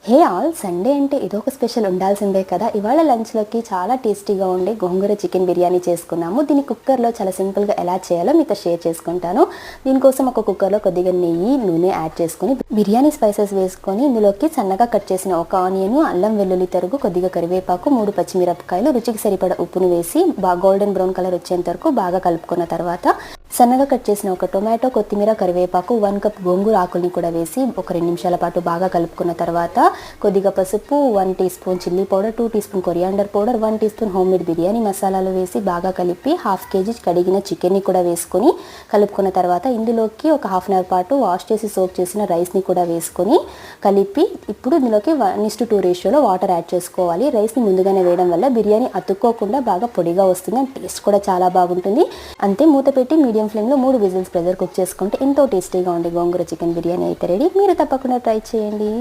Hey all, Sunday అంటే ఇదొక special ఉండాల్సిందే కదా. ఇవాళ లంచ్లోకి చాలా టేస్టీగా ఉండే గోంగూర చికెన్ బిర్యానీ చేసుకున్నాము. దీన్ని కుక్కర్లో చాలా సింపుల్గా ఎలా చేయాలో మీతో షేర్ చేసుకుంటాను. దీనికోసం ఒక కుక్కర్లో కొద్దిగా నెయ్యి, నూనె యాడ్ చేసుకొని బిర్యానీ స్పైసెస్ వేసుకొని ఇందులోకి సన్నగా కట్ చేసిన ఒక ఆనియన్, అల్లం వెల్లుల్లి తరుగు, కొద్దిగా కరివేపాకు, 3 పచ్చిమిరపకాయలు, రుచికి సరిపడా ఉప్పును వేసి గోల్డెన్ బ్రౌన్ కలర్ వచ్చేంత వరకు బాగా కలుపుకున్న తర్వాత సన్నగా కట్ చేసిన ఒక టొమాటో, కొత్తిమీర, కరివేపాకు, 1 కప్ గోంగూర ఆకుల్ని కూడా వేసి ఒక 2 నిమిషాల పాటు బాగా కలుపుకున్న తర్వాత కొద్దిగా పసుపు, 1 teaspoon chilli powder, 2 teaspoon coriander powder, 1 teaspoon homemade biryani మసాలాలు వేసి బాగా కలిపి ½ కేజీ కడిగిన చికెన్ని కూడా వేసుకొని కలుపుకున్న తర్వాత ఇందులోకి ఒక హాఫ్ అన్ అవర్ పాటు వాష్ చేసి సోక్ చేసిన రైస్ని కూడా వేసుకొని కలిపి ఇప్పుడు ఇందులోకి 1:2 రేషియోలో వాటర్ యాడ్ చేసుకోవాలి. రైస్ని ముందుగానే వేయడం వల్ల బిర్యానీ అతుక్కోకుండా బాగా పొడిగా వస్తుంది అండ్ టేస్ట్ కూడా చాలా బాగుంటుంది. అంతే, మూత పెట్టి మీడియం ఫ్లేమ్లో 3 విజిల్స్ ప్రెజర్ కుక్ చేసుకుంటే ఎంతో టేస్టీగా ఉండే గోంగూర చికెన్ బిర్యానీ అయితే రెడీ. మీరు తప్పకుండా ట్రై చేయండి.